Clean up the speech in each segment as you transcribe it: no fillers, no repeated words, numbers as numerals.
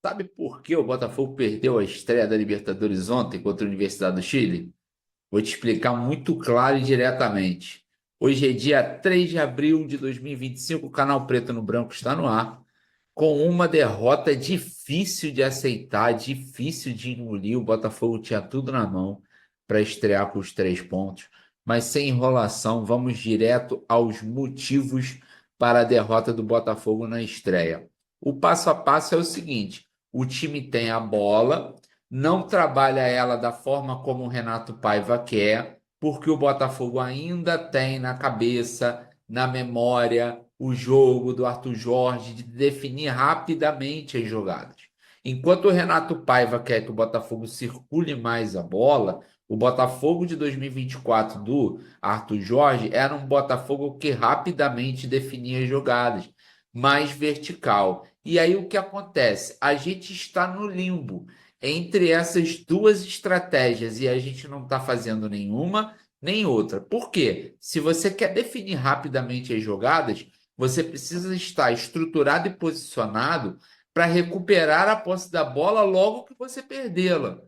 Sabe por que o Botafogo perdeu a estreia da Libertadores ontem contra a Universidade do Chile? Vou te explicar muito claro e diretamente. Hoje é dia 3 de abril de 2025, o canal Preto no Branco está no ar, com uma derrota difícil de aceitar, difícil de engolir. O Botafogo tinha tudo na mão para estrear com os 3 pontos, mas sem enrolação, vamos direto aos motivos para a derrota do Botafogo na estreia. O passo a passo é o seguinte: o time tem a bola, não trabalha ela da forma como o Renato Paiva quer, porque o Botafogo ainda tem na cabeça, na memória, o jogo do Arthur Jorge de definir rapidamente as jogadas. Enquanto o Renato Paiva quer que o Botafogo circule mais a bola, o Botafogo de 2024 do Arthur Jorge era um Botafogo que rapidamente definia as jogadas, mais vertical. E aí o que acontece? A gente está no limbo entre essas duas estratégias e a gente não está fazendo nenhuma nem outra. Por quê? Se você quer definir rapidamente as jogadas, você precisa estar estruturado e posicionado para recuperar a posse da bola logo que você perdê-la.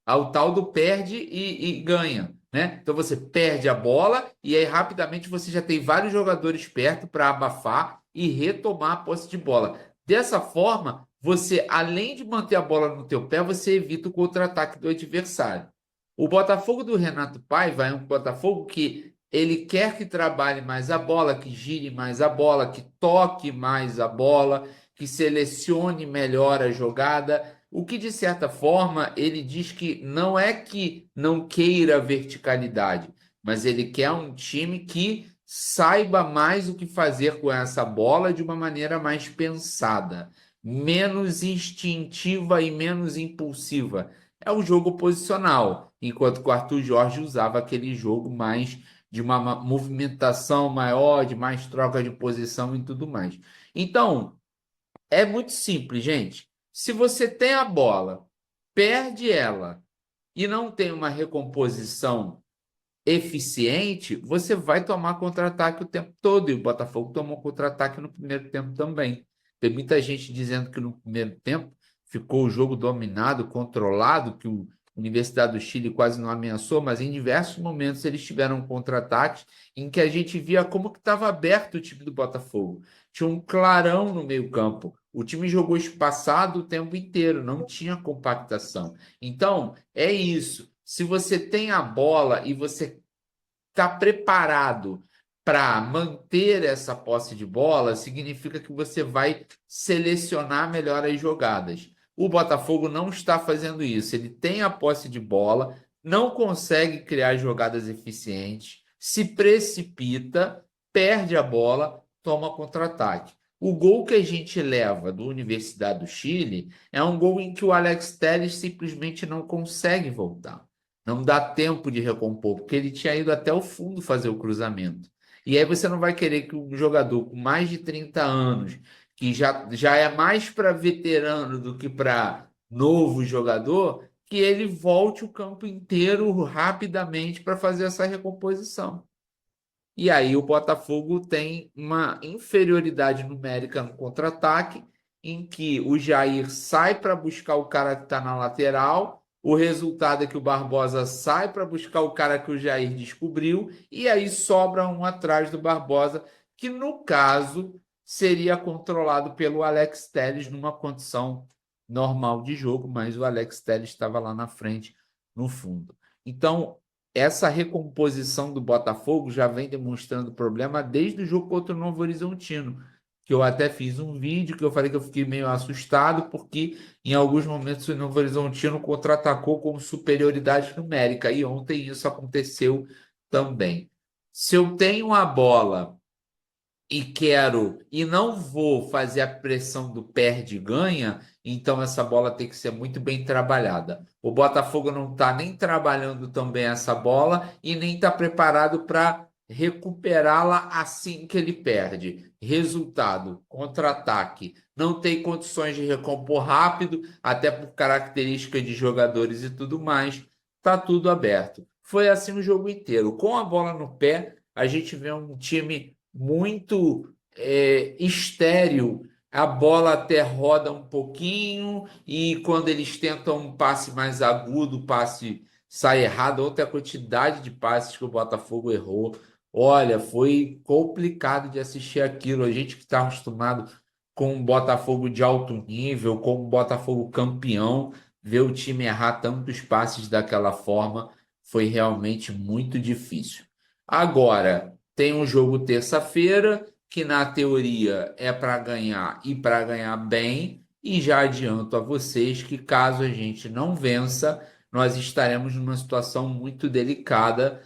Ao tal do perde e ganha, né? Então você perde a bola e aí rapidamente você já tem vários jogadores perto para abafar e retomar a posse de bola. Dessa forma, você, além de manter a bola no teu pé, você evita o contra-ataque do adversário. O Botafogo do Renato Paiva é um Botafogo que ele quer que trabalhe mais a bola, que gire mais a bola, que toque mais a bola, que selecione melhor a jogada. O que, de certa forma, ele diz que não é que não queira verticalidade, mas ele quer um time que saiba mais o que fazer com essa bola de uma maneira mais pensada, menos instintiva e menos impulsiva. É o jogo posicional, enquanto que o Arthur Jorge usava aquele jogo mais de uma movimentação maior, de mais troca de posição e tudo mais. Então, é muito simples, gente. Se você tem a bola, perde ela e não tem uma recomposição eficiente, você vai tomar contra-ataque o tempo todo. E o Botafogo tomou contra-ataque no primeiro tempo também. Tem muita gente dizendo que no primeiro tempo ficou o jogo dominado, controlado, que o Universidade do Chile quase não ameaçou, mas em diversos momentos eles tiveram contra-ataques em que a gente via como que estava aberto o time do Botafogo. Tinha um clarão no meio-campo. O time jogou espaçado o tempo inteiro, não tinha compactação. Então, é isso. Se você tem a bola e você está preparado para manter essa posse de bola, significa que você vai selecionar melhor as jogadas. O Botafogo não está fazendo isso. Ele tem a posse de bola, não consegue criar jogadas eficientes, se precipita, perde a bola, toma contra-ataque. O gol que a gente leva do Universidade do Chile é um gol em que o Alex Telles simplesmente não consegue voltar. Não dá tempo de recompor, porque ele tinha ido até o fundo fazer o cruzamento. E aí você não vai querer que um jogador com mais de 30 anos, que já é mais para veterano do que para novo jogador, que ele volte o campo inteiro rapidamente para fazer essa recomposição. E aí o Botafogo tem uma inferioridade numérica no contra-ataque, em que o Jair sai para buscar o cara que está na lateral, o resultado é que o Barbosa sai para buscar o cara que o Jair descobriu, e aí sobra um atrás do Barbosa, que no caso seria controlado pelo Alex Telles numa condição normal de jogo, mas o Alex Telles estava lá na frente, no fundo. Então, essa recomposição do Botafogo já vem demonstrando problema desde o jogo contra o Novo Horizontino, que eu até fiz um vídeo que eu falei que eu fiquei meio assustado, porque em alguns momentos o Novo Horizontino contra-atacou com superioridade numérica, e ontem isso aconteceu também. Se eu tenho a bola e quero e não vou fazer a pressão do perde e ganha, então essa bola tem que ser muito bem trabalhada. O Botafogo não está nem trabalhando tão bem essa bola e nem está preparado para recuperá-la assim que ele perde. Resultado: contra-ataque. Não tem condições de recompor rápido, até por características de jogadores e tudo mais. Tá tudo aberto. Foi assim o jogo inteiro. Com a bola no pé, a gente vê um time muito estéril a bola até roda um pouquinho e quando eles tentam um passe mais agudo, o passe sai errado. Outra quantidade de passes que o Botafogo errou. Olha, foi complicado de assistir aquilo. A gente que está acostumado com um Botafogo de alto nível, com um Botafogo campeão, ver o time errar tantos passes daquela forma foi realmente muito difícil. Agora, tem um jogo terça-feira que na teoria é para ganhar e para ganhar bem, e já adianto a vocês que caso a gente não vença, nós estaremos numa situação muito delicada,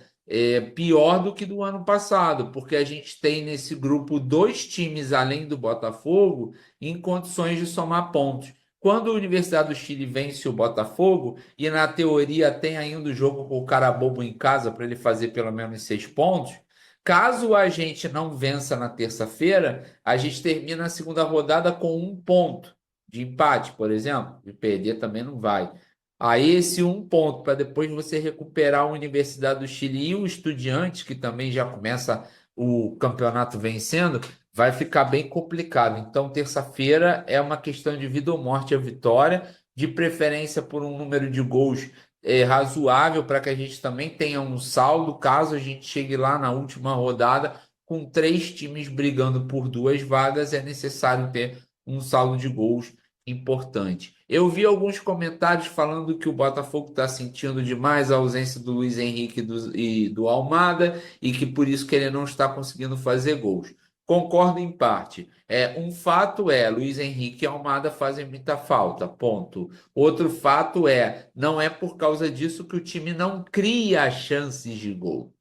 pior do que do ano passado, porque a gente tem nesse grupo dois times além do Botafogo em condições de somar pontos. Quando a Universidade do Chile vence o Botafogo, e na teoria tem ainda o jogo com o Carabobo em casa para ele fazer pelo menos 6 pontos, caso a gente não vença na terça-feira, a gente termina a segunda rodada com 1 ponto de empate, por exemplo. E perder também não vai. Aí esse 1 ponto para depois você recuperar a Universidade do Chile e o Estudiantes, que também já começa o campeonato vencendo, vai ficar bem complicado. Então, terça-feira é uma questão de vida ou morte a vitória, de preferência por um número de gols razoável para que a gente também tenha um saldo, caso a gente chegue lá na última rodada com 3 times brigando por 2 vagas, é necessário ter um saldo de gols importante. Eu vi alguns comentários falando que o Botafogo está sentindo demais a ausência do Luiz Henrique e do Almada e que por isso que ele não está conseguindo fazer gols. Concordo em parte. Um fato é, Luiz Henrique e Almada fazem muita falta, ponto. Outro fato é, não é por causa disso que o time não cria chances de gol,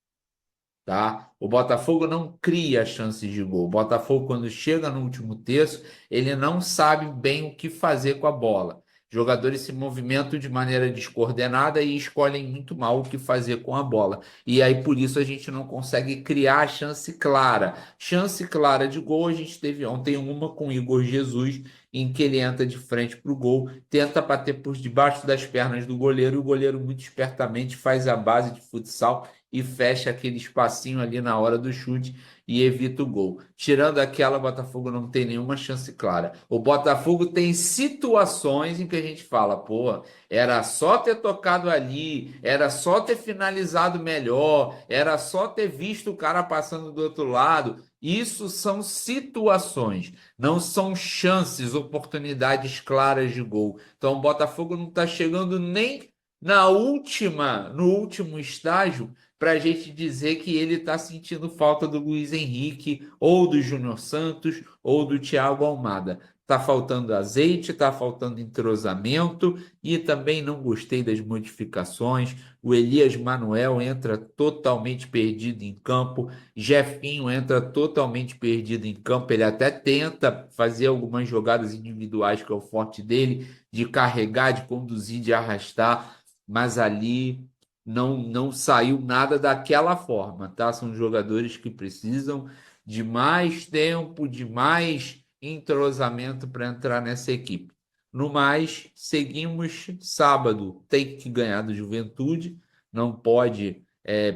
tá? O Botafogo não cria chances de gol. O Botafogo, quando chega no último terço, ele não sabe bem o que fazer com a bola. Jogadores se movimentam de maneira descoordenada e escolhem muito mal o que fazer com a bola. E aí, por isso, a gente não consegue criar chance clara. Chance clara de gol, a gente teve ontem uma com o Igor Jesus, em que ele entra de frente para o gol, tenta bater por debaixo das pernas do goleiro, e o goleiro muito espertamente faz a base de futsal e fecha aquele espacinho ali na hora do chute e evita o gol. Tirando aquela, o Botafogo não tem nenhuma chance clara. O Botafogo tem situações em que a gente fala, pô, era só ter tocado ali, era só ter finalizado melhor, era só ter visto o cara passando do outro lado. Isso são situações, não são chances, oportunidades claras de gol. Então o Botafogo não está chegando nem no último estágio para a gente dizer que ele está sentindo falta do Luiz Henrique, ou do Júnior Santos, ou do Thiago Almada. Está faltando azeite, está faltando entrosamento, e também não gostei das modificações. O Elias Manuel entra totalmente perdido em campo, Jefinho entra totalmente perdido em campo. Ele até tenta fazer algumas jogadas individuais, que é o forte dele, de carregar, de conduzir, de arrastar, mas ali não saiu nada daquela forma, tá? São jogadores que precisam de mais tempo, de mais entrosamento para entrar nessa equipe. No mais, seguimos sábado. Tem que ganhar do Juventude, não pode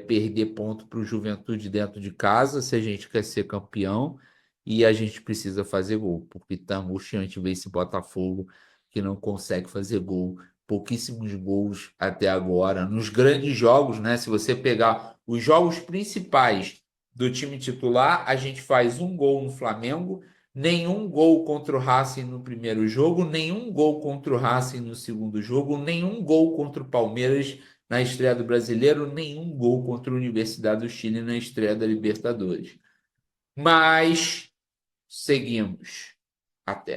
perder ponto para o Juventude dentro de casa se a gente quer ser campeão, e a gente precisa fazer gol, porque tá angustiante ver esse Botafogo que não consegue fazer gol, pouquíssimos gols até agora. Nos grandes jogos, né? Se você pegar os jogos principais do time titular, a gente faz um gol no Flamengo, nenhum gol contra o Racing no primeiro jogo, nenhum gol contra o Racing no segundo jogo, nenhum gol contra o Palmeiras na estreia do Brasileiro, nenhum gol contra a Universidade do Chile na estreia da Libertadores. Mas seguimos. Até.